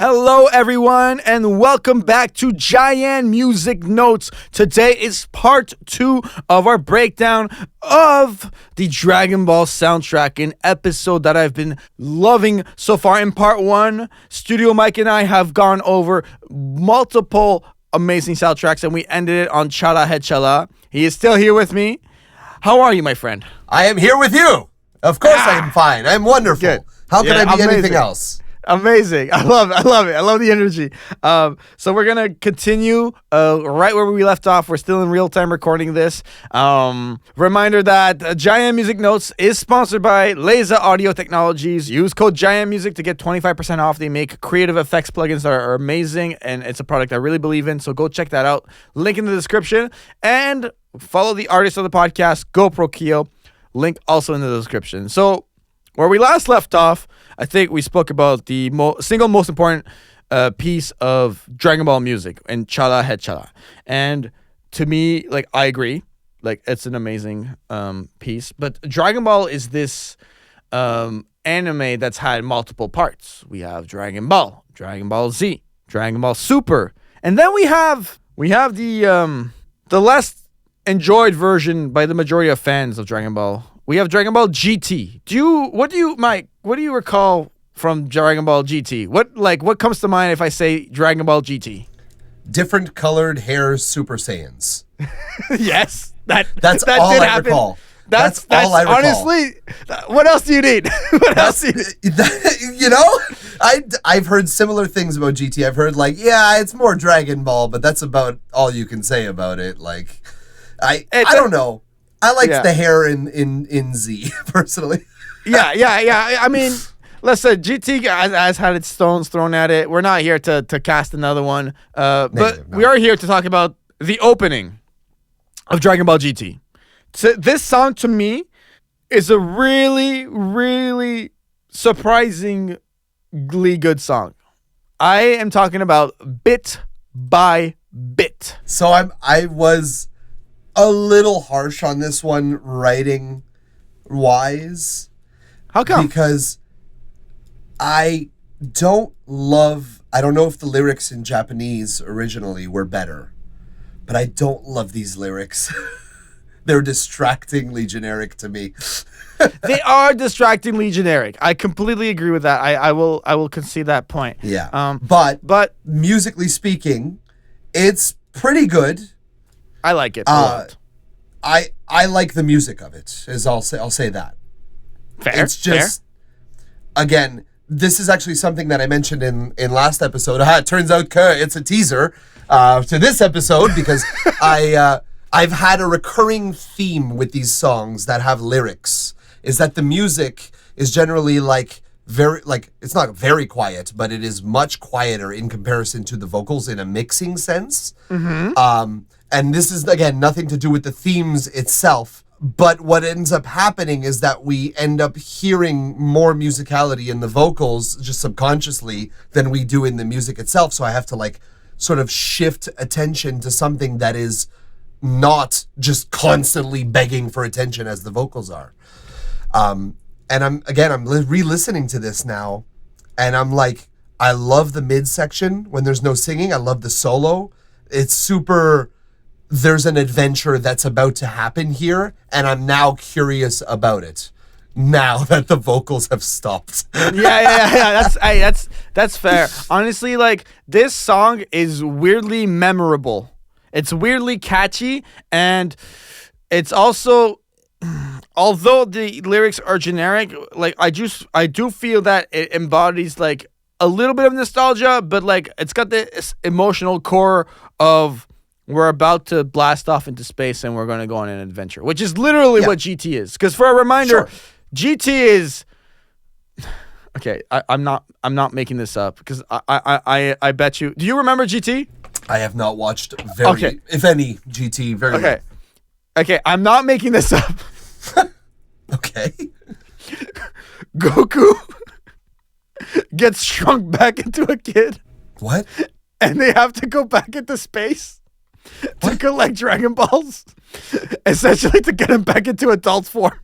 Hello, everyone, and welcome back to JaianMusic Notes. Today is part 2 of our breakdown of the Dragon Ball soundtrack, an episode that I've been loving so far. In part 1, Studio Mike and I have gone over multiple amazing soundtracks, and we ended it on Chala Head Chala. He is still here with me. How are you, my friend? I am here with you. Of course I am fine. I'm wonderful. Good. How can I be amazing. anything else? Amazing. I love it. I love the energy. So we're going to continue right where we left off. We're still in real-time recording this. Reminder that JaianMusic Notes is sponsored by Laser Audio Technologies. Use code JaianMusic to get 25% off. They make creative effects plugins that are amazing, and it's a product I really believe in, so go check that out. Link in the description. And follow the artist of the podcast, GoPro Kyo. Link also in the description. So where we last left off, I think we spoke about the single most important piece of Dragon Ball music in Chala Head Chala. And to me, like, I agree. Like, it's an amazing piece. But Dragon Ball is this anime that's had multiple parts. We have Dragon Ball Z, Dragon Ball Super. And then we have the less enjoyed version by the majority of fans of Dragon Ball. We have Dragon Ball GT. Mike, what do you recall from Dragon Ball GT? What comes to mind if I say Dragon Ball GT? Different colored hair Super Saiyans. Yes. That's that all did I happen. recall. That's all I recall. Honestly, what else do you need? You know, I've heard similar things about GT. I've heard it's more Dragon Ball, but that's about all you can say about it. Like, I don't know. I liked the hair in Z, personally. Yeah. I mean, listen, GT has had its stones thrown at it. We're not here to cast another one. But we are here to talk about the opening of Dragon Ball GT. So this song, to me, is a really, really surprisingly good song. I am talking about Bit by Bit. So I was a little harsh on this one writing wise. How come? Because I don't know if the lyrics in Japanese originally were better, but I don't love these lyrics. They're distractingly generic to me. They are distractingly generic. I completely agree with that. I will concede that point. Yeah. But musically speaking, it's pretty good. I like it a lot. I like the music of it. I'll say that. Fair. It's just again, this is actually something that I mentioned in last episode. It turns out it's a teaser to this episode because I've had a recurring theme with these songs that have lyrics. Is that the music is generally it's not very quiet, but it is much quieter in comparison to the vocals in a mixing sense. Mm-hmm. And this is, again, nothing to do with the themes itself, but what ends up happening is that we end up hearing more musicality in the vocals just subconsciously than we do in the music itself. So I have to sort of shift attention to something that is not just constantly begging for attention as the vocals are. And I'm re-listening to this now, and I'm like, I love the midsection when there's no singing. I love the solo. It's super. There's an adventure that's about to happen here, and I'm now curious about it. Now that the vocals have stopped. Yeah. That's fair. Honestly, this song is weirdly memorable. It's weirdly catchy, and it's also, although the lyrics are generic, I do feel that it embodies a little bit of nostalgia, but it's got this emotional core of we're about to blast off into space and we're going to go on an adventure, which is literally what GT is. Because for a reminder, GT is okay. I'm not making this up because I bet you. Do you remember GT? I have not watched if any, GT very well. Okay, I'm not making this up. Okay. Goku gets shrunk back into a kid. What? And they have to go back into space to collect Dragon Balls, essentially to get him back into adult form.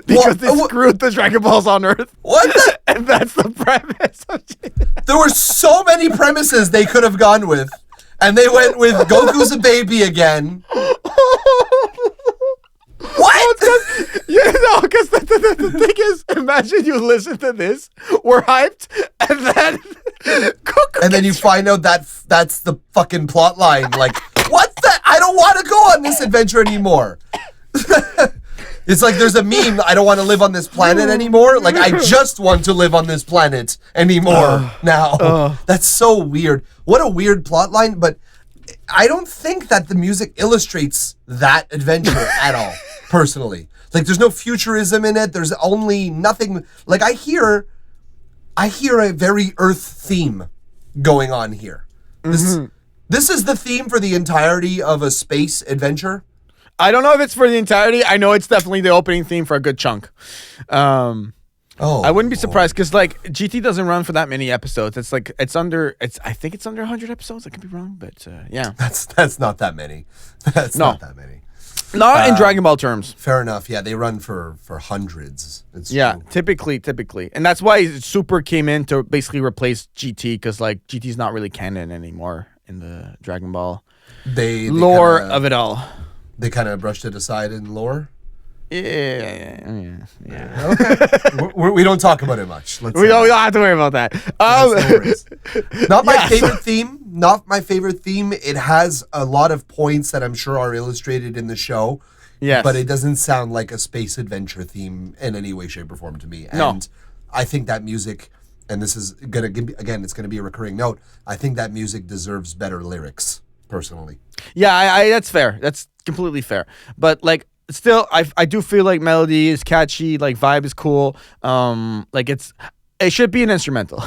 because they screwed the Dragon Balls on Earth. What the? And that's the premise of GT. There were so many premises they could have gone with, and they went with Goku's a baby again. What? Because the thing is, imagine you listen to this, we're hyped, and then Goku And then you find out that that's the fucking plot line. Like, what the? I don't want to go on this adventure anymore. It's like there's a meme, I don't want to live on this planet anymore. Like, I just want to live on this planet anymore now. That's so weird. What a weird plot line, but I don't think that the music illustrates that adventure at all, personally. Like, there's no futurism in it. There's only nothing. Like, I hear a very Earth theme going on here. This is the theme for the entirety of a space adventure. I don't know if it's for the entirety. I know it's definitely the opening theme for a good chunk. I wouldn't be surprised because like GT doesn't run for that many episodes. It's like I think it's under 100 episodes. I could be wrong, but yeah. That's not that many. That's not that many. Not in Dragon Ball terms. Fair enough. Yeah, they run for hundreds. It's true. typically. And that's why Super came in to basically replace GT because like GT's not really canon anymore in the Dragon Ball they lore of it all. They kind of brushed it aside in lore. Yeah. Okay. We don't talk about it much. We don't have to worry about that. Not my favorite theme. Not my favorite theme. It has a lot of points that I'm sure are illustrated in the show. Yes. But it doesn't sound like a space adventure theme in any way, shape, or form to me. No. And I think that music, and this is gonna again, it's gonna be a recurring note. I think that music deserves better lyrics, personally. Yeah, I that's fair. That's completely fair. But like still I do feel like melody is catchy, like vibe is cool. Like it should be an instrumental.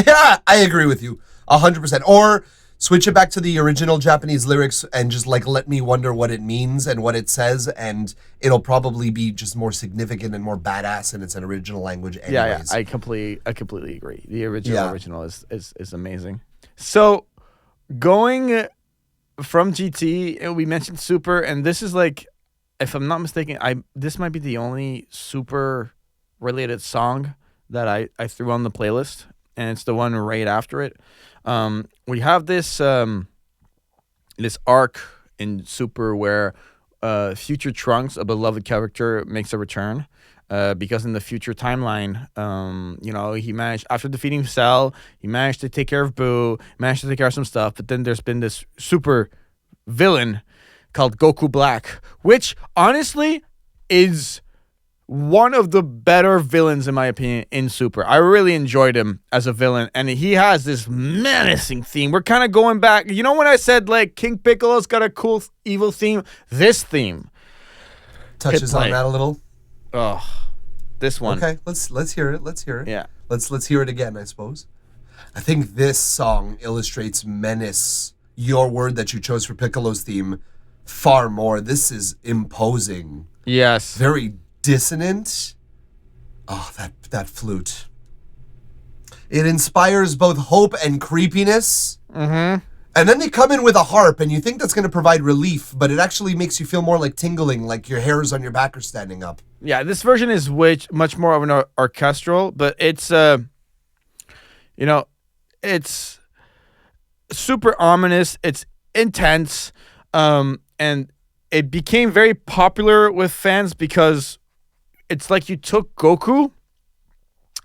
Yeah, I agree with you 100%. Or switch it back to the original Japanese lyrics and just like let me wonder what it means and what it says, and it'll probably be just more significant and more badass in its original language anyways. Yeah, I completely agree. The original is amazing. So going from GT, we mentioned Super, and this is like, if I'm not mistaken, this might be the only Super related song that I threw on the playlist, and it's the one right after it. We have this this arc in Super where Future Trunks, a beloved character, makes a return. Because in the future timeline, he managed, after defeating Cell, he managed to take care of Boo, managed to take care of some stuff, but then there's been this super villain called Goku Black, which honestly is one of the better villains, in my opinion, in Super. I really enjoyed him as a villain, and he has this menacing theme. We're kind of going back. You know when I said, like, King Piccolo's got a cool evil theme? This theme touches on that a little. Oh, this one. Okay, let's hear it. Let's hear it. Yeah. Let's hear it again, I suppose. I think this song illustrates menace, your word that you chose for Piccolo's theme, far more. This is imposing. Yes. Very dissonant. Oh, that flute. It inspires both hope and creepiness. Mm-hmm. And then they come in with a harp, and you think that's going to provide relief, but it actually makes you feel more like tingling, like your hairs on your back are standing up. Yeah, this version is much more of an orchestral, but it's it's super ominous. It's intense, and it became very popular with fans because it's like you took Goku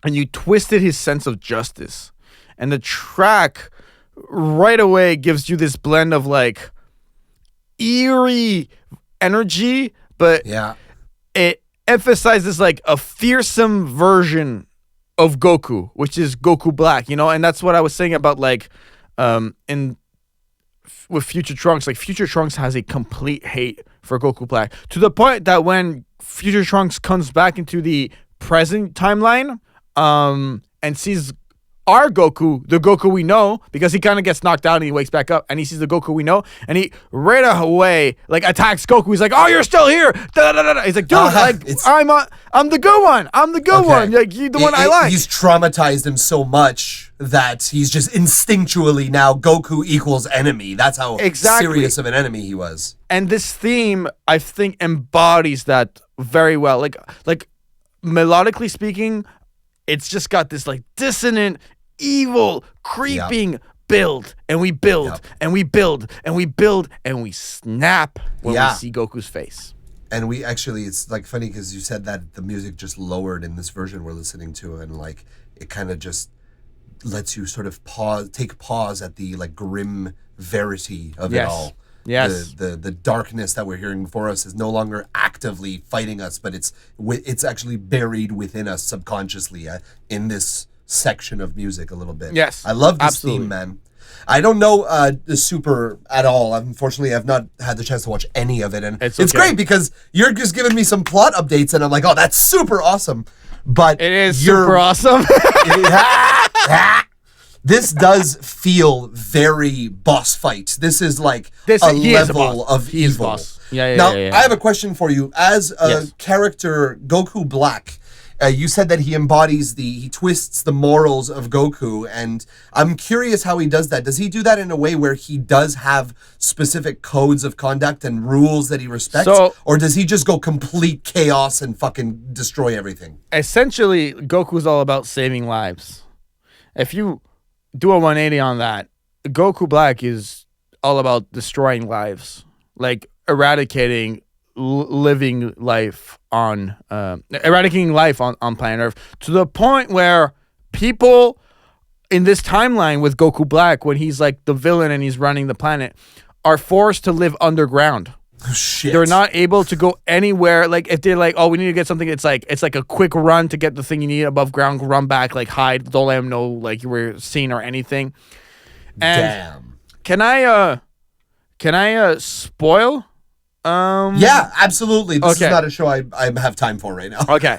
and you twisted his sense of justice, and the track right away gives you this blend of like eerie energy, but yeah, it emphasizes like a fearsome version of Goku, which is Goku Black, and that's what I was saying about like with Future Trunks. Like Future Trunks has a complete hate for Goku Black to the point that when Future Trunks comes back into the present timeline and sees our Goku, the Goku we know, because he kind of gets knocked out and he wakes back up and he sees the Goku we know, and he right away like attacks Goku. He's like, "Oh, you're still here!" Da, da, da, da. He's like, "Dude, I'm the good one. I'm the good one. Like you, the one I like." He's traumatized him so much that he's just instinctually now Goku equals enemy. That's how serious of an enemy he was. And this theme, I think, embodies that very well. Like melodically speaking, it's just got this like dissonant, evil, creeping build, and we build, and we build, and we build, and we snap when we see Goku's face. And we actually, it's like funny because you said that the music just lowered in this version we're listening to, and like it kind of just lets you sort of take pause at the like grim verity of it all. Yes. The darkness that we're hearing before us is no longer actively fighting us, but it's actually buried within us subconsciously in this section of music a little bit. Yes. I love this theme, man. I don't know the Super at all. Unfortunately, I've not had the chance to watch any of it, and it's great because you're just giving me some plot updates, and I'm like, oh, that's super awesome. But it is super awesome. This does feel very boss fight. This is like a level of evil. Now, I have a question for you. As a character, Goku Black, you said that he twists the morals of Goku, and I'm curious how he does that. Does he do that in a way where he does have specific codes of conduct and rules that he respects? Or does he just go complete chaos and fucking destroy everything? Essentially, Goku's all about saving lives. If you do a 180 on that, Goku Black is all about destroying lives, like eradicating living life on eradicating life on planet Earth, to the point where people in this timeline with Goku Black, when he's like the villain and he's running the planet, are forced to live underground. Oh, shit. They're not able to go anywhere. Like if they're like, oh, we need to get something, it's like a quick run to get the thing you need above ground, run back, like hide, don't let them know like you were seen or anything. And can I spoil? Yeah, absolutely. This is not a show I have time for right now. Okay.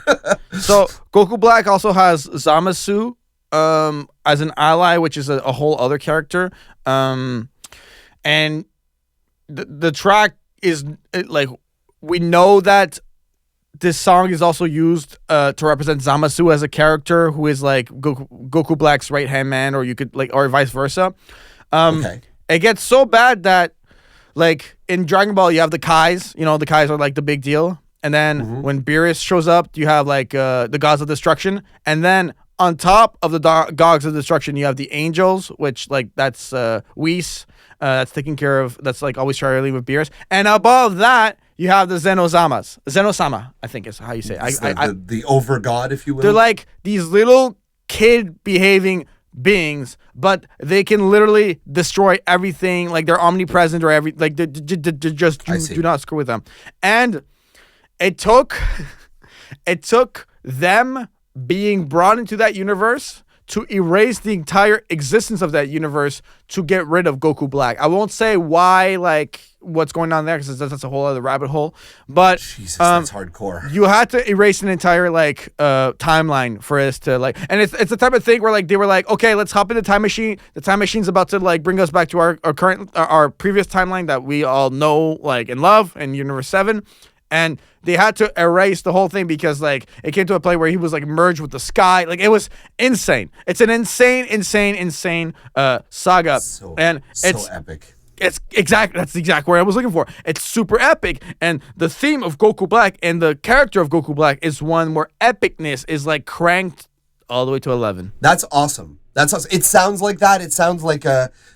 So Goku Black also has Zamasu as an ally, which is a whole other character. And the track is like, we know that this song is also used to represent Zamasu as a character who is like Goku Black's right hand man, or you could like, or vice versa. It gets so bad that like in Dragon Ball you have the Kais. You know, the Kais are like the big deal, and then when Beerus shows up, you have like the Gods of Destruction, and then on top of the Gods of Destruction you have the Angels, which like that's Whis. That's taking care of, that's like always trying to leave with Beerus. And above that, you have the Zenosamas. Zenosama, I think is how you say it. The over god, if you will. They're like these little kid behaving beings, but they can literally destroy everything. Like they're omnipresent or like they just do not screw with them. And it took them being brought into that universe to erase the entire existence of that universe to get rid of Goku Black. I won't say why, like, what's going on there, because that's a whole other rabbit hole. But Jesus, that's hardcore. You had to erase an entire like timeline for us to like, and it's the type of thing where like they were like, okay, let's hop in the time machine. The time machine's about to like bring us back to our current our previous timeline that we all know like and love in Universe 7. And they had to erase the whole thing because like it came to a point where he was like merged with the sky. Like it was insane. It's an insane saga. So it's epic. That's the exact word I was looking for. It's super epic. And the theme of Goku Black and the character of Goku Black is one where epicness is like cranked all the way to 11. That's awesome. That's awesome. It sounds like that. It sounds like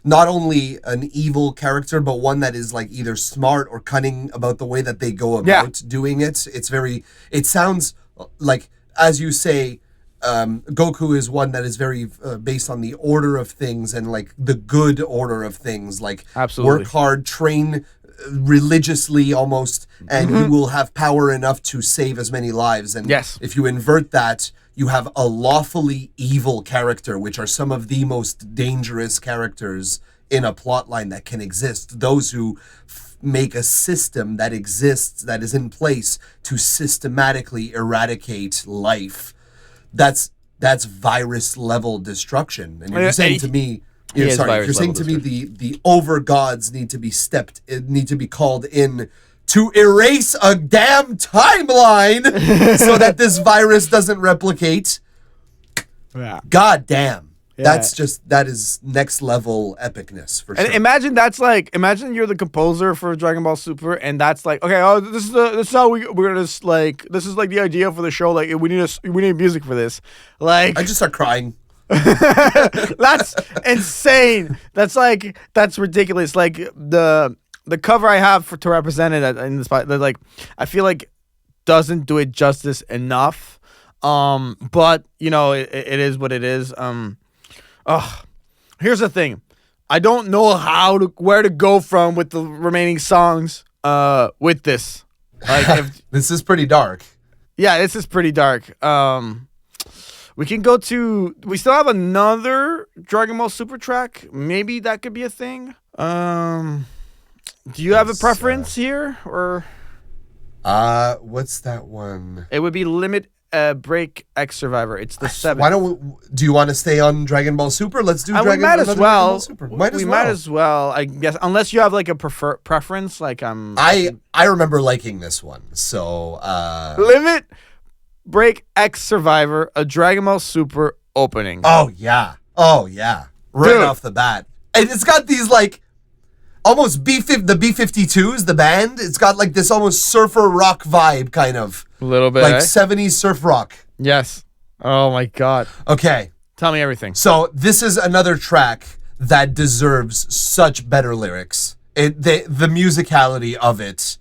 not only an evil character, but one that is like either smart or cunning about the way that they go about doing it. It sounds like, as you say, Goku is one that is very based on the order of things and like the good order of things. Like absolutely. Work hard, train religiously almost, and you will have power enough to save as many lives. And if you invert that, you have a lawfully evil character, which are some of the most dangerous characters in a plotline that can exist. Those who make a system that exists, that is in place to systematically eradicate life. That's that's virus level destruction. And you're Yeah, saying and to me, he is virus you're saying level to me the over gods need to be called in to erase a damn timeline so that this virus doesn't replicate. Yeah. God damn. Yeah. That is next level epicness for sure. And imagine you're the composer for Dragon Ball Super, and that's like, okay, oh, this is how we're gonna just like, this is like the idea for the show. Like, we need music for this. Like, I just start crying. that's insane. That's ridiculous. Like the cover I have to represent it in this, like, I feel like doesn't do it justice enough. But you know, it is what it is. Here's the thing. I don't know where to go from with the remaining songs with this. Like, this is pretty dark. Yeah, this is pretty dark. We can go to, we still have another Dragon Ball Super track. Maybe that could be a thing. Do you have a preference here, or what's that one? it would be Limit Break X Survivor. It's the 7th. Why don't do you want to stay on Dragon Ball Super? Let's do we might as well. Might as well, I guess, unless you have like a preference. Like I remember liking this one. So Limit Break X Survivor, a Dragon Ball Super opening. Oh yeah, right Dude. off the bat, and it's got these like almost the B-52s, the band. It's got like this almost surfer rock vibe, kind of A little bit, like eh? 70s surf rock. Yes. Oh my God. Okay. Tell me everything. So this is another track that deserves such better lyrics. The musicality of it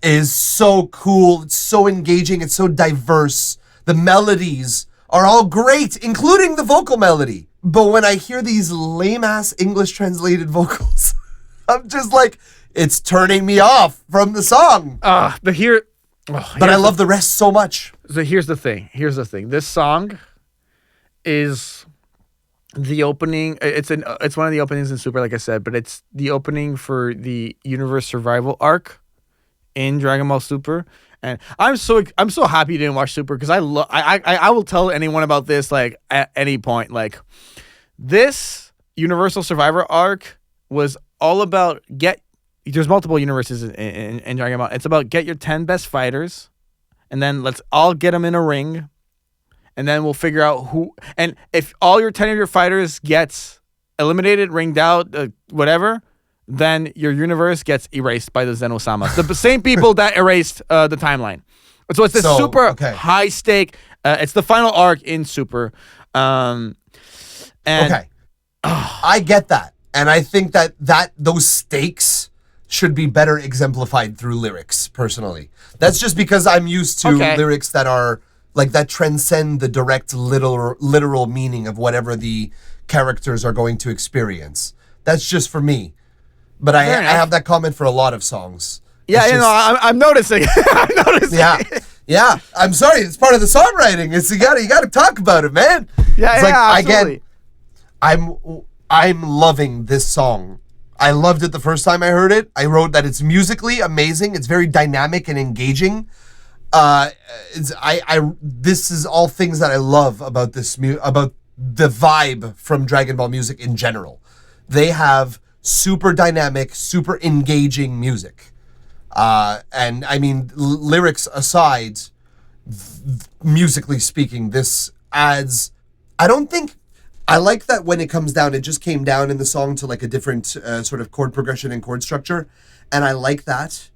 is so cool. It's so engaging. It's so diverse. The melodies are all great, including the vocal melody. But when I hear these lame-ass English translated vocals, I'm just like, it's turning me off from the song. But I love the rest so much. So here's the thing. This song is the opening. It's one of the openings in Super, like I said, but it's the opening for the Universe Survival arc in Dragon Ball Super. And I'm so happy you didn't watch Super, because I will tell anyone about this like at any point. Like, this Universal Survivor arc was all about there's multiple universes in Dragon Ball. It's about get your 10 best fighters, and then let's all get them in a ring, and then we'll figure out who. And if all your 10 of your fighters gets eliminated, ringed out, whatever, then your universe gets erased by the Zen-Osamas. The same people that erased the timeline. So it's this super high stake. It's the final arc in Super. And I get that. And I think that those stakes should be better exemplified through lyrics, personally. That's just because I'm used to lyrics that are like that transcend the direct literal meaning of whatever the characters are going to experience. That's just for me. But I have that comment for a lot of songs. Yeah, I'm noticing. I'm noticing. Yeah. I'm sorry. It's part of the songwriting. You got to talk about it, man. Yeah, it's absolutely. Again, I'm loving this song. I loved it the first time I heard it. I wrote that it's musically amazing. It's very dynamic and engaging. This is all things that I love about about the vibe from Dragon Ball music in general. They have super dynamic, super engaging music. And I mean, lyrics aside, musically speaking, this adds, I like that when it comes down, it just came down in the song to like a different sort of chord progression and chord structure. And I like that.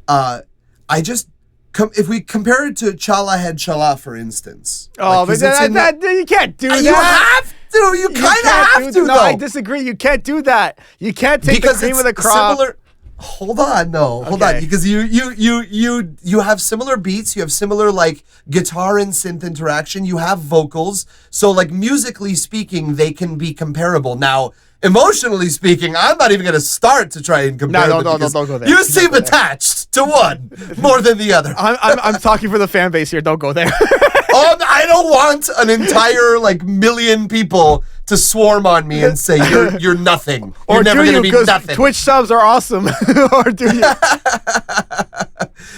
If we compare it to Chala Head Chala, for instance. Oh, but you can't do that. You have to. You kind of have to, No, though. I disagree. You can't do that. You can't take the cream of the crop. Hold on, because you have similar beats, you have similar like guitar and synth interaction, you have vocals, so like musically speaking, they can be comparable. Now, emotionally speaking, I'm not even going to start to try and compare them. No, don't go there. You seem attached to one more than the other. I'm talking for the fan base here. Don't go there. I don't want an entire like million people to swarm on me and say you're nothing. You're never going to be nothing. Twitch subs are awesome. Or do you?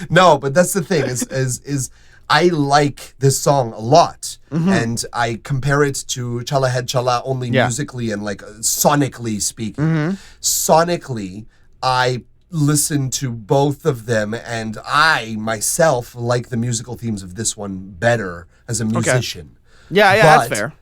No, but that's the thing is I like this song a lot, and I compare it to Chala Head Chala only musically and like sonically speaking. Sonically, I listen to both of them, and I myself like the musical themes of this one better as a musician. Yeah, that's fair.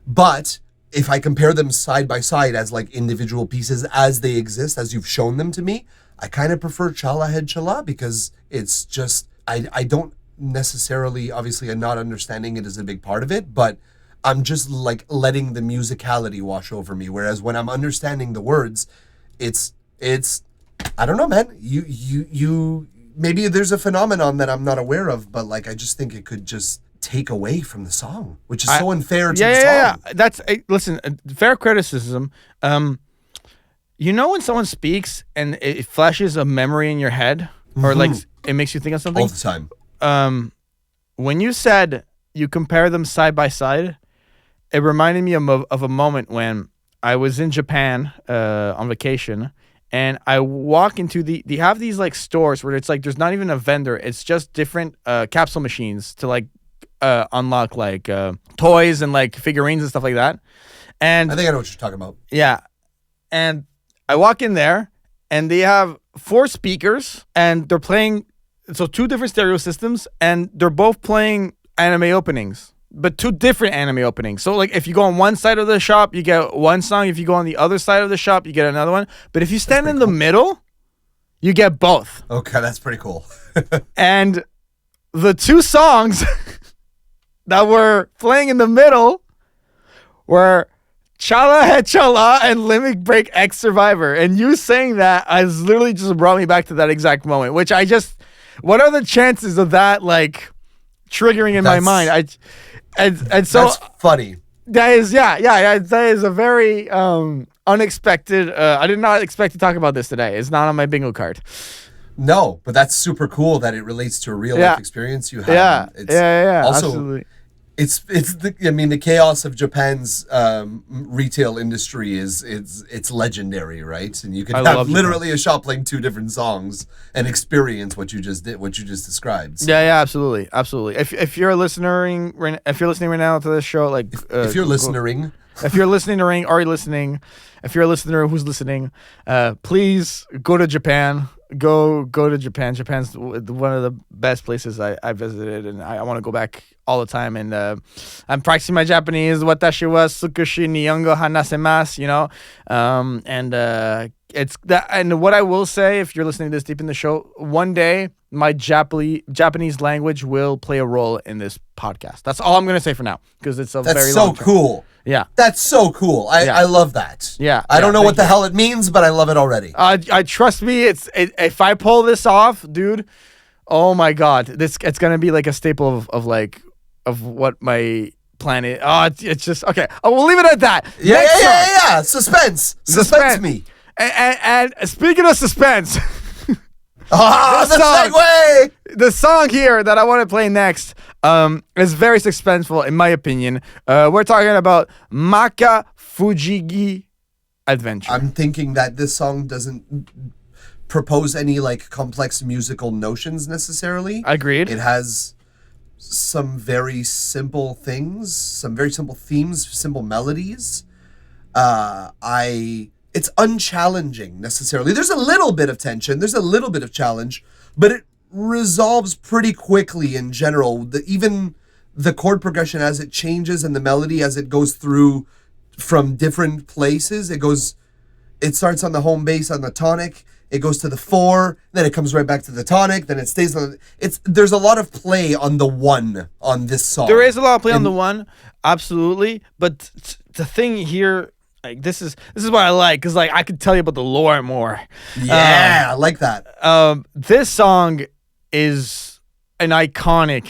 But if I compare them side by side as like individual pieces as they exist, as you've shown them to me, I kind of prefer Chala Head Chala because it's just, I don't necessarily, obviously I'm not understanding it is a big part of it, but I'm just like letting the musicality wash over me. Whereas when I'm understanding the words, it's I don't know, man. You maybe there's a phenomenon that I'm not aware of, but like I just think it could just take away from the song, which is so unfair to the song. Yeah. That's listen, fair criticism. You know when someone speaks and it flashes a memory in your head, or like it makes you think of something all the time. When you said you compare them side by side, it reminded me of a moment when I was in Japan on vacation, and I walk into they have these like stores where it's like there's not even a vendor, it's just different capsule machines to like unlock like toys and like figurines and stuff like that. And I think I know what you're talking about. Yeah. And I walk in there and they have 4 speakers and they're playing, so 2 different stereo systems, and they're both playing anime openings, but 2 different anime openings. So like if you go on one side of the shop, you get one song. If you go on the other side of the shop, you get another one. But if you stand in the middle, you get both. Okay, that's pretty cool. And the 2 songs that were playing in the middle were Chala Head Chala and Limit Break X Survivor. And you saying that has literally just brought me back to that exact moment, which what are the chances of that like triggering in my mind? And so that's funny. That is, that is a very unexpected. I did not expect to talk about this today. It's not on my bingo card. No, but that's super cool that it relates to a real life experience you have. Yeah. Also, absolutely. It's the chaos of Japan's retail industry it's legendary, right? And you can have literally a shop playing 2 different songs and experience what you just described. So. Yeah, absolutely. If you're listening right now to this show, like if you're listening. If you're listening to Ring, are you listening? If you're a listener who's listening, please go to Japan. Go to Japan. Japan's one of the best places I visited, and I want to go back all the time. And I'm practicing my Japanese. Watashi wa sukushi nihongo hanasemasu, you know. It's that. And what I will say, if you're listening this deep in the show, one day my Japanese language will play a role in this podcast. That's all I'm going to say for now, because it's very long. That's so cool. Yeah. That's so cool. I love that. Yeah. I don't know what the hell it means, but I love it already. I trust me. If I pull this off, dude, oh my God, it's going to be like a staple of what my plan is. Oh, it's just, okay. We'll leave it at that. Yeah. Suspense me. And speaking of suspense, the song here that I want to play next is very suspenseful in my opinion. We're talking about Maka Fujigi Adventure. I'm thinking that this song doesn't propose any like complex musical notions necessarily. Agreed. It has some very simple things, some very simple themes, simple melodies. It's unchallenging necessarily. There's a little bit of tension. There's a little bit of challenge, but it resolves pretty quickly in general. Even the chord progression as it changes and the melody as it goes through from different places. It starts on the home bass on the tonic. It goes to the 4, then it comes right back to the tonic, then it stays on. There's a lot of play on the 1 on this song. There is a lot of play on the 1, absolutely. But the thing here, like this is what I like, because like I could tell you about the lore more. Yeah, I like that. This song is an iconic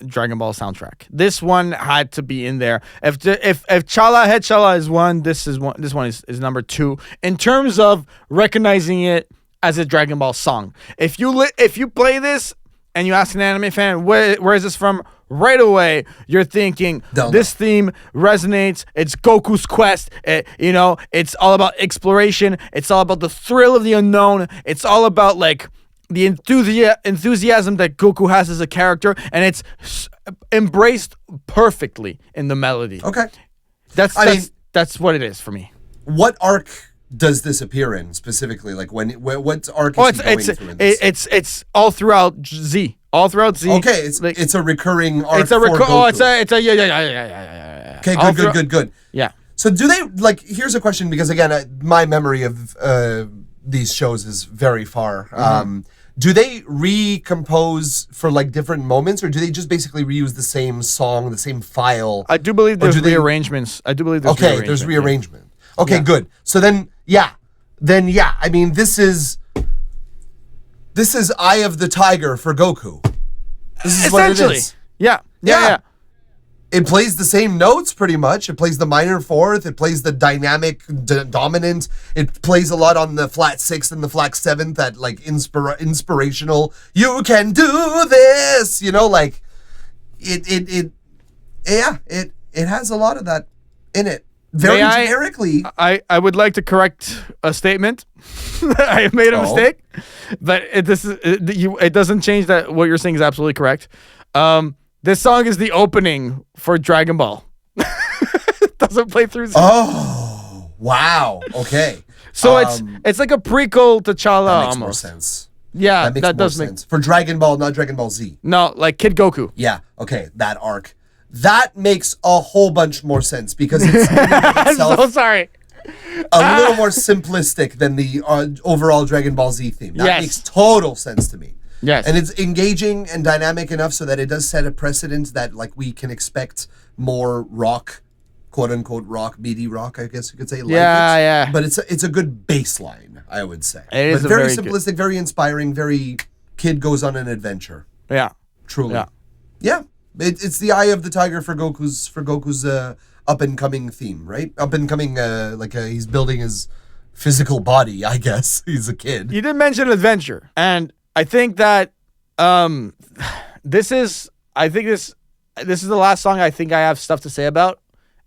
Dragon Ball soundtrack. This one had to be in there. If Chala Head Chala is 1, this one is number 2 in terms of recognizing it as a Dragon Ball song. If you play this and you ask an anime fan, where is this from? Right away, you're thinking this theme resonates. It's Goku's quest. It's all about exploration. It's all about the thrill of the unknown. It's all about like the enthusiasm that Goku has as a character, and it's embraced perfectly in the melody. Okay. That's what it is for me. What arc does this appear in specifically? Like what arc is he going through in this? It's all throughout Z. All throughout Z. Okay, it's a recurring arc for Goku. It's a yeah. Okay, good. Yeah. So do they, like, here's a question, because again, my memory of these shows is very far. Do they recompose for like different moments, or do they just basically reuse the same song, the same file? I do believe there's rearrangements. There's rearrangement. Okay, good. So then, I mean, this is Eye of the Tiger for Goku. This is what it is. Yeah. It plays the same notes pretty much. It plays the minor fourth. It plays the dynamic dominant. It plays a lot on the flat sixth and the flat seventh, that like inspirational, you can do this, like it has a lot of that in it. Very generically. I would like to correct a statement. I have made a mistake, but it doesn't change that what you're saying is absolutely correct. This song is the opening for Dragon Ball. It doesn't play through Z. Oh, wow. Okay. So it's like a prequel to Chala that makes almost. More sense. Yeah, that does make sense. For Dragon Ball, not Dragon Ball Z. No, like Kid Goku. Yeah, okay, that arc. That makes a whole bunch more sense, because it's I'm so sorry. A little more simplistic than the overall Dragon Ball Z theme. That makes total sense to me. Yes. And it's engaging and dynamic enough so that it does set a precedent that, like, we can expect more rock, quote unquote rock, beady rock, I guess you could say. Yeah. But it's a good baseline, I would say. It is very simplistic, very inspiring, very kid goes on an adventure. Yeah. Truly. Yeah. It's the Eye of the Tiger for Goku's up and coming theme, right? Up and coming, he's building his physical body, I guess. He's a kid. You did mention adventure, and I think that this is the last song I think I have stuff to say about,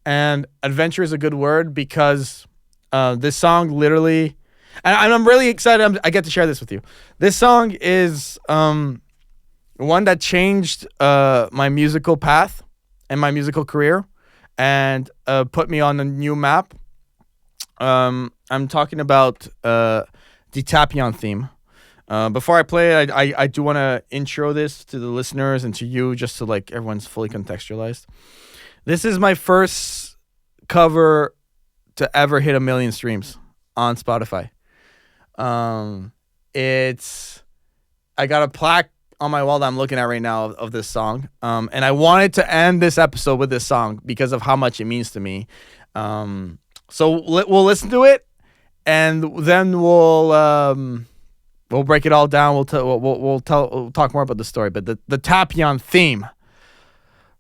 and adventure is a good word, because this song literally, and I'm really excited I get to share this with you. This song is one that changed my musical path and my musical career, and put me on a new map. I'm talking about the Tapion theme. Before I play it, I do want to intro this to the listeners and to you, just so like everyone's fully contextualized. This is my first cover to ever hit 1 million streams on Spotify. I got a plaque on my wall that I'm looking at right now of this song. And I wanted to end this episode with this song because of how much it means to me. So we'll listen to it, and then we'll break it all down. We'll talk more about the story, but the Tapion theme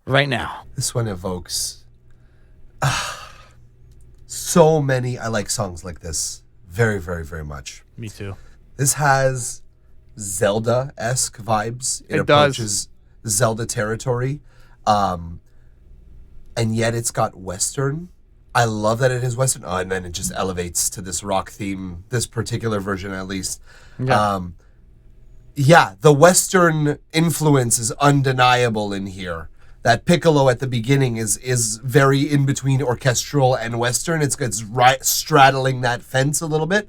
right now. This one evokes so many. I like songs like this very, very, very much. Me too. This has Zelda-esque vibes. It approaches Zelda territory, and yet it's got Western. I love that it is Western. Oh, and then it just elevates to this rock theme. This particular version, at least. Yeah. The Western influence is undeniable in here. That piccolo at the beginning is very in between orchestral and Western. It's right straddling that fence a little bit.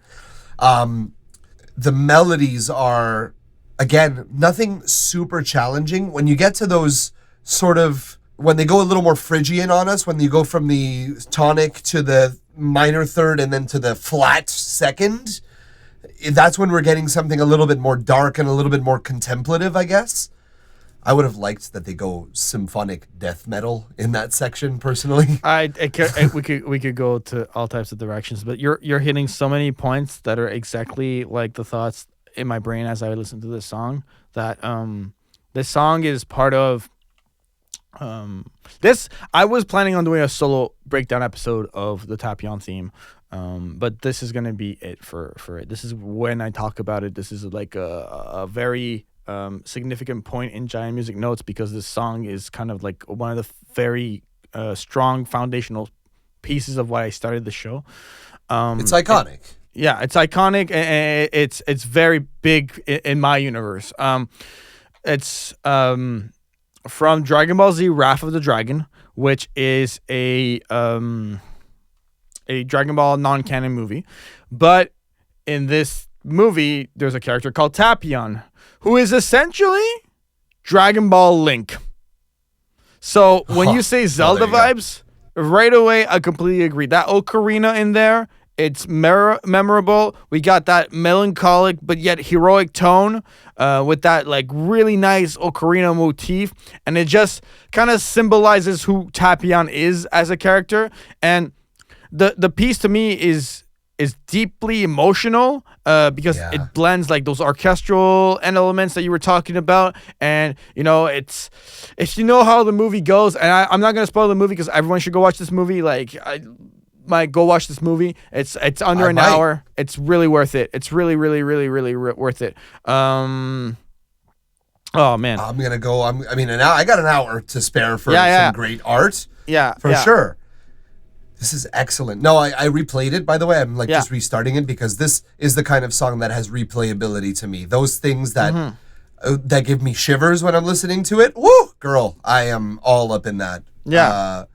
The melodies are, again, nothing super challenging. When you get to those sort of, when they go a little more Phrygian on us, when you go from the tonic to the minor third and then to the flat second, that's when we're getting something a little bit more dark and a little bit more contemplative, I guess. I would have liked that they go symphonic death metal in that section, personally. We could go to all types of directions, but you're hitting so many points that are exactly like the thoughts in my brain as I listen to this song. That this song is part of this. I was planning on doing a solo breakdown episode of the Tapion theme, but this is gonna be it for it. This is when I talk about it. This is like a very significant point in JaianMusic Notes, because this song is kind of like one of the very strong foundational pieces of why I started the show. It's iconic. Yeah, it's iconic, and it's very big in my universe. It's from Dragon Ball Z: Wrath of the Dragon, which is a Dragon Ball non-canon movie, but in this movie, there's a character called Tapion, who is essentially Dragon Ball Link. So when you say Zelda vibes, right away, I completely agree. That ocarina in there, it's memorable. We got that melancholic but yet heroic tone with that like really nice ocarina motif. And it just kind of symbolizes who Tapion is as a character. And the piece to me is deeply emotional because it blends like those orchestral elements that you were talking about, and it's, if you know how the movie goes, and I'm not gonna spoil the movie because everyone should go watch this movie. Like, I might go watch this movie. It's under an hour. It's really worth it. It's really worth it. Oh man, I'm gonna go. I got an hour to spare for some great art. Yeah, for sure. This is excellent. No, I replayed it, by the way. I'm just restarting it because this is the kind of song that has replayability to me. Those things that that give me shivers when I'm listening to it. Woo, girl, I am all up in that. Yeah.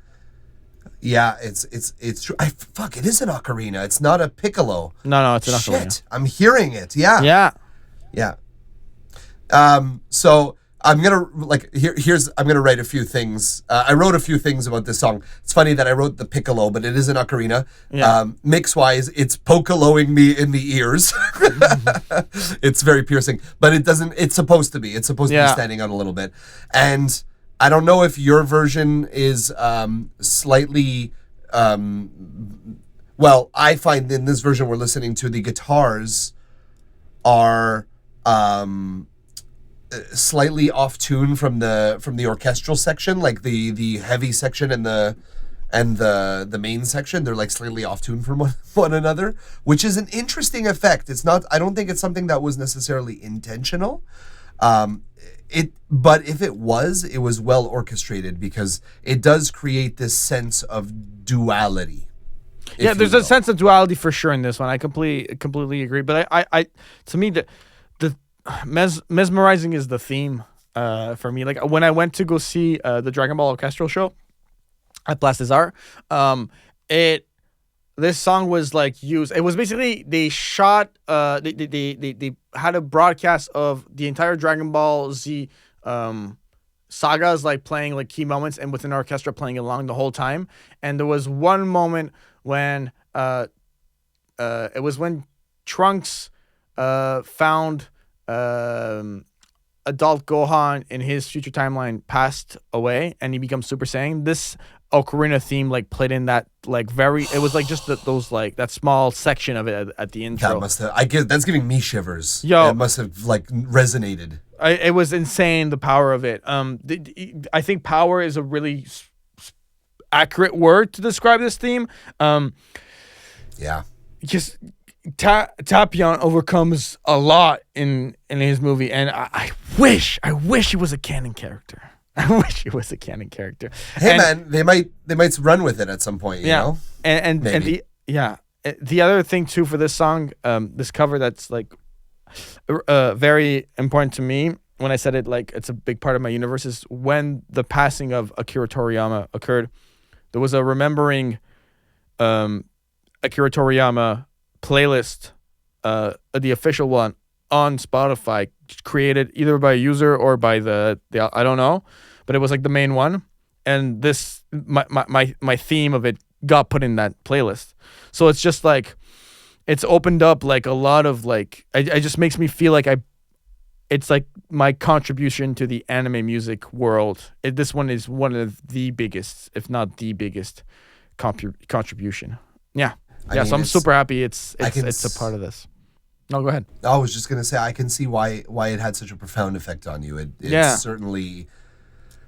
It's true. Fuck, it is an ocarina. It's not a piccolo. No, it's an ocarina. Shit, I'm hearing it. Yeah. So I'm gonna I'm gonna write a few things. I wrote a few things about this song. It's funny that I wrote the piccolo, but it is an ocarina. Yeah. Mix wise, it's pocoloing me in the ears. It's very piercing, but it doesn't. It's supposed to be. It's supposed to be standing out a little bit. And I don't know if your version is slightly. Well, I find in this version we're listening to, the guitars are slightly off tune from the orchestral section, like the heavy section and the main section. They're like slightly off tune from one another, which is an interesting effect. It's not. I don't think it's something that was necessarily intentional. But if it was well orchestrated because it does create this sense of duality. Yeah, there's a sense of duality for sure in this one. I completely agree. But I to me the mesmerizing is the theme for me. Like when I went to go see the Dragon Ball orchestral show at Place des Arts, this song was like used. It was basically they shot they had a broadcast of the entire Dragon Ball Z sagas, like playing like key moments, and with an orchestra playing along the whole time. And there was one moment when it was when Trunks found adult Gohan in his future timeline passed away and he becomes Super Saiyan. This ocarina theme like played in that like very, it was like just those like that small section of it at the intro. That must have, that's giving me shivers. Yo, it must have like resonated. It was insane, the power of it. I think power is a really accurate word to describe this theme. Yeah. Just Tapion overcomes a lot in his movie, and I wish he was a canon character. I wish he was a canon character. Hey, man, they might run with it at some point. You know? And the other thing too for this song, this cover that's like very important to me. When I said it, like it's a big part of my universe, is when the passing of Akira Toriyama occurred. There was a remembering Akira Toriyama playlist, the official one on Spotify, created either by a user or by the I don't know, but it was like the main one, and this my theme of it got put in that playlist. So it's just like it's opened up like a lot of like it just makes me feel like it's like my contribution to the anime music world. This one is one of the biggest, if not the biggest, contribution. Yeah. Yeah, so I'm super happy it's a part of this. No, go ahead. I was just gonna say I can see why it had such a profound effect on you. It's certainly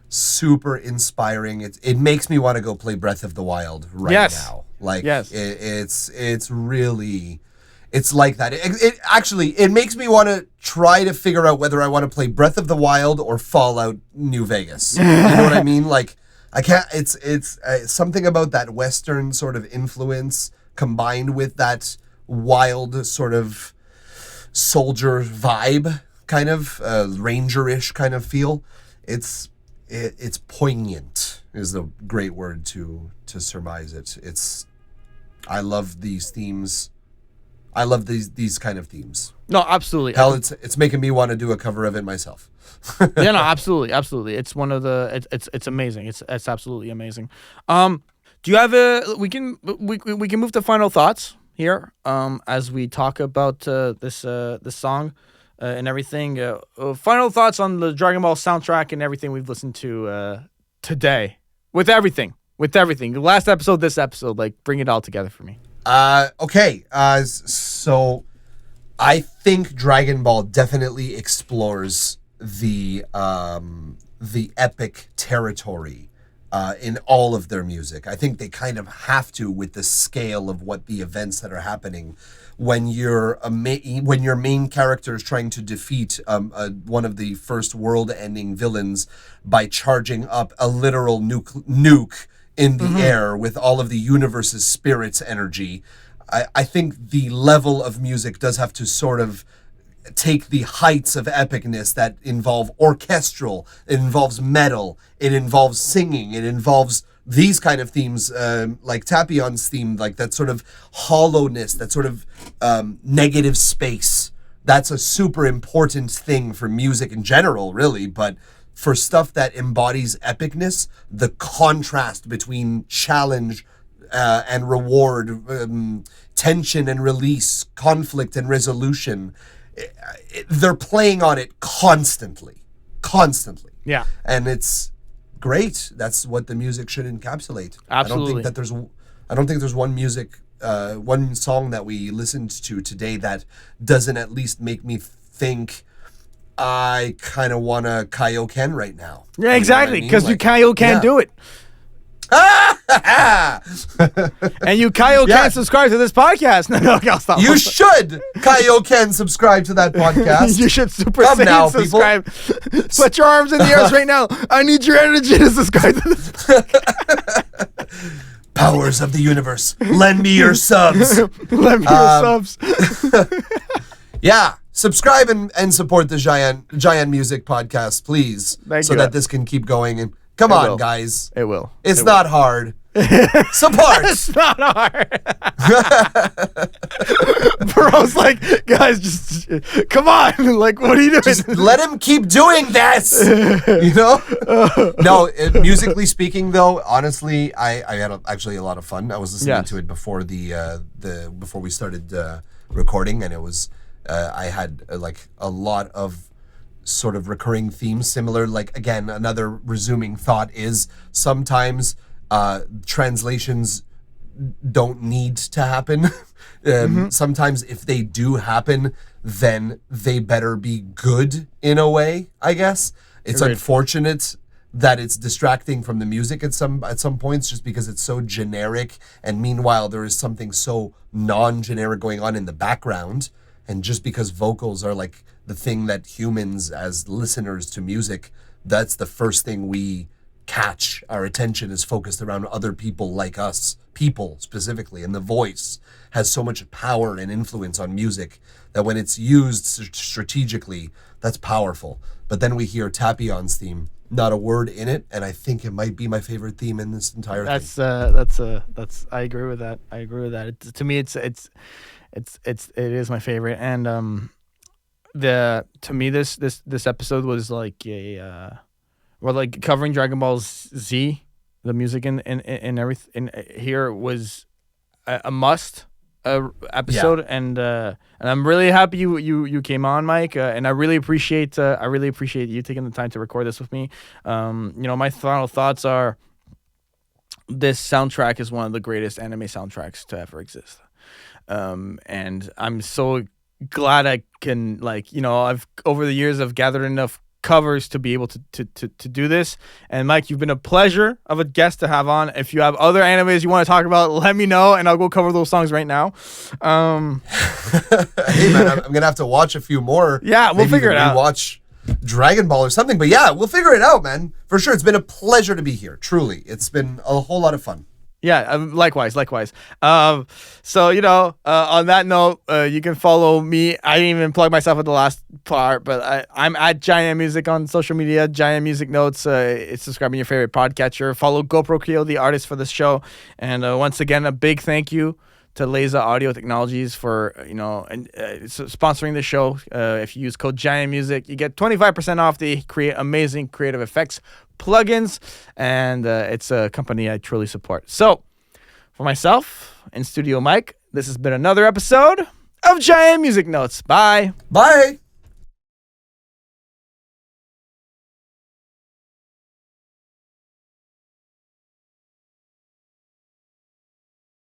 super inspiring. It makes me want to go play Breath of the Wild right now. Like it's really, it's like that. It actually makes me want to try to figure out whether I want to play Breath of the Wild or Fallout New Vegas. You know what I mean? Like I can't. It's something about that Western sort of influence combined with that wild sort of soldier vibe, kind of ranger-ish kind of feel. It's poignant is the great word to surmise it. I love these themes. I love these kind of themes. No, absolutely. Hell, it's making me want to do a cover of it myself. Yeah, no, absolutely. It's one of the. It's amazing. It's absolutely amazing. Do you have we can move to final thoughts here. As we talk about this song and everything. Final thoughts on the Dragon Ball soundtrack and everything we've listened to today. With everything. The last episode, this episode, like bring it all together for me. Okay. So I think Dragon Ball definitely explores the epic territory in all of their music. I think they kind of have to, with the scale of what the events that are happening when your main character is trying to defeat one of the first world-ending villains by charging up a literal nuke in the air with all of the universe's spirit's energy. I think the level of music does have to sort of take the heights of epicness that involve orchestral, it involves metal, it involves singing, it involves these kind of themes, like Tapion's theme, like that sort of hollowness, that sort of negative space. That's a super important thing for music in general, really, but for stuff that embodies epicness, the contrast between challenge and reward, tension and release, conflict and resolution, they're playing on it constantly. Yeah. And it's great. That's what the music should encapsulate. Absolutely. I don't think there's one song that we listened to today that doesn't at least make me think I kind of want to Kaioken right now. Yeah, exactly. Because you Kaioken do it. And you Kaioken subscribe to this podcast. No, I'll stop. You should Kaioken subscribe to that podcast. You should Super Saiyan subscribe. Put your arms in the earth right now. I need your energy to subscribe to this. Powers of the universe, lend me your subs. Lend me your subs. Yeah. Subscribe and support the Jaian Music Podcast, please, so that this can keep going. And come on, guys. It will. It's not hard. Support. It's not hard. Bro's like, guys, just come on. Like, what are you doing? Just let him keep doing this. You know? No, musically speaking, though, honestly, I had actually a lot of fun. I was listening to it before before we started recording, and it was. I had like a lot of sort of recurring themes, similar. Like, again, another resuming thought is sometimes translations don't need to happen. Sometimes if they do happen, then they better be good in a way, I guess. It's unfortunate that it's distracting from the music at some points just because it's so generic, and meanwhile there is something so non-generic going on in the background. And just because vocals are like the thing that humans as listeners to music, that's the first thing we catch. Our attention is focused around other people like us, people specifically. And the voice has so much power and influence on music that when it's used strategically, that's powerful. But then we hear Tapion's theme, not a word in it, and I think it might be my favorite theme in this entire thing. That's I agree with that. To me, it is my favorite, and to me this episode was like like covering Dragon Ball Z, the music and everything here was a must episode, and I'm really happy you came on, Mike, and I really appreciate you taking the time to record this with me. My final thoughts are this soundtrack is one of the greatest anime soundtracks to ever exist. And I'm so glad I can, I've over the years I've gathered enough covers to be able to do this. And Mike, you've been a pleasure of a guest to have on. If you have other animes you want to talk about, let me know and I'll go cover those songs right now. Hey man, I'm gonna have to watch a few more. Yeah, we'll figure it out. Watch Dragon Ball or something, but yeah, we'll figure it out, man. For sure. It's been a pleasure to be here. Truly, it's been a whole lot of fun. Yeah, likewise. So, on that note, you can follow me. I didn't even plug myself at the last part, but I'm at JaianMusic on social media, JaianMusic Notes. It's subscribing your favorite podcatcher. Follow GoPro Keo, the artist for this show. And once again, a big thank you to Laser Audio Technologies for, sponsoring the show. If you use code JaianMusic, you get 25% off. They create amazing creative effects plugins, and it's a company I truly support. So, for myself and Studio Mike, this has been another episode of JaianMusic Notes. Bye. Bye.